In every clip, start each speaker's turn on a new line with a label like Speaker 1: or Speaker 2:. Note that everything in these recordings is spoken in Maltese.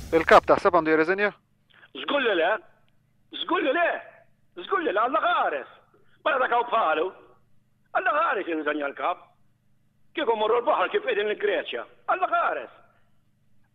Speaker 1: Il-kap taħseb għandu jirreżenja?
Speaker 2: Żgulli le, żgulli le, żgulli le, Alla ħares. Mela dak hawn bħalu. Alla ħares jirriżenja l-kap. Kieku morru l-baħar kif qegħdin il-Greċja. Alla ħares.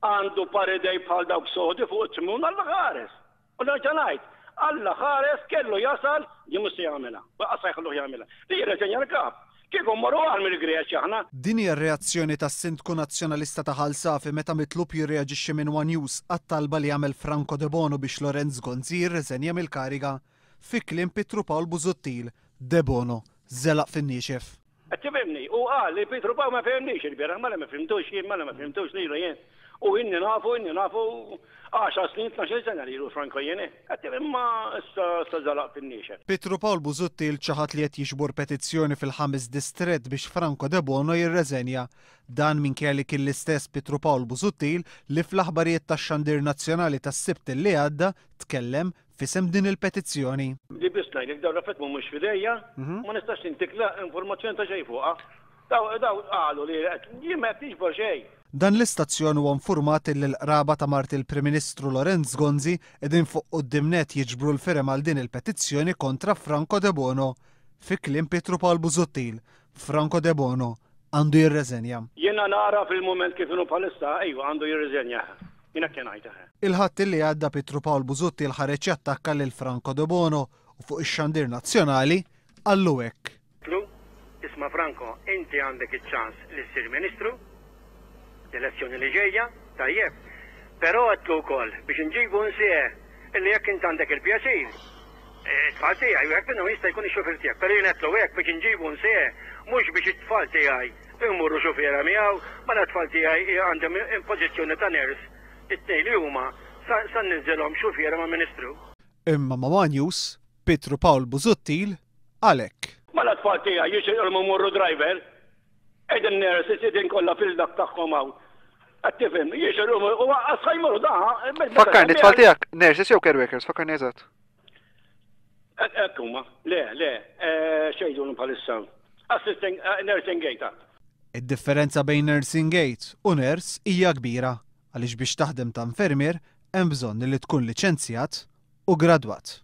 Speaker 2: Għandu paridej bħal dawk sodi fuq it-tmun Alla ħares. U nerġa' ngħid, Alla ħares kellu jasal jimus jagħmilha. Baqa' jħalluh jagħmilha. Li jirreżenja l-kap. Kieku morru għal mill-Greċja aħna.
Speaker 3: Din hija r-reazzjoni tas-Sindku Nazzjonalista ta' Ħalsafi meta mitlub jirreaġixxi minn One News għat-talba li jagħmel Franco De Bono biex Lorenz Gonzi jirreżenja mill-kariga fi kliem Pietru Pawl Busuttil, De Bono żelaq fin-niexef.
Speaker 2: Qed tifhimni, u qal li Pietru Pawl ma fehmniex il-bieraħ, mela ma fhimtux jien, mela ma fhimtux lilu jien. U inni nafu 10 snin, 12 sena lilu Franco jien. Qed tifhem ma issa żelaq fin-niexef.
Speaker 3: Pietru Pawl Busuttil ċaħat li qed jiġbor petizzjoni fil-5 distret biex Franco De Bono jirreżenja. Dan minkejja li kien l-istess Pietru Pawl Busuttil li fl-aħbarijiet tax-Xandir Nazzjonali tas-Sibt li għadda tkellem fisem din il-petizzjoni.
Speaker 2: Li bisna jek daw rafet mhux fidejja, ma nistax intikla informazzjoni ta' xejn fuqha. Daw qalu li jien ma tiġbor xejn.
Speaker 3: Dan l-istazzjon huwa infurmat li l-qraba ta' Mart il-Prim Ministru Lorenz Gonzi qegħdin fuq qudiemnet jiġbru l-firem għal din il-petizzjoni kontra Franco De Bono. Fi kliem Pietru Pawl Busuttil, Franco De Bono għandu jirreżenja.
Speaker 2: Jiena nara fil-mument kif inhu bħalissa, ejwa għandu jirreżenja. Jiena kien ngħidha.
Speaker 3: Il-ħadd li għadda Pietru Pawl Busuttil ħareġ jattakka lil Franco De Bono u fuq ix-Xandir Nazzjonali għallu hekk.
Speaker 2: Isma' Franco, inti għandek iċ-ċans li ssir Ministru l-elezzjoni li ġejja, tajjeb. Però għedlu wkoll biex inġibu nsieħ illi jekk inti għandek il-pjaċir. It-tfal tiegħi u hekk minnu jista' jkun ix-xufier tiegħek, però jien għedlu hekk biex inġibu nsieħ mhux biex it-tfal tiegħi imorru xufiera miegħu, mela t-tfal tiegħi għandhom pożizzjoni ta' ners. It-tnejn li huma sa ninżilhom xufiera ma' Ministru.
Speaker 3: Imma ma' One News, Pietru Pawl Busuttil għalhekk.
Speaker 2: Mela t-tfal tiegħi jixilhom imorru driver. Ejden ners isidin kollha fil-dak tagħhom hawn. Qed tifhem, jixilhom u għasħajmuru da.
Speaker 1: Fakkarni tfal tiegħek nurses jew care workers, fakkarni eżatt.
Speaker 2: Hekk huma, le, xejdulhom bħalissa. Assistant nursing gate.
Speaker 3: Id-differenza bejn nursing aid u nurse hija kbira għaliex biex taħdem ta' infermier hemm bżonn li tkun liċenzjat u gradwat.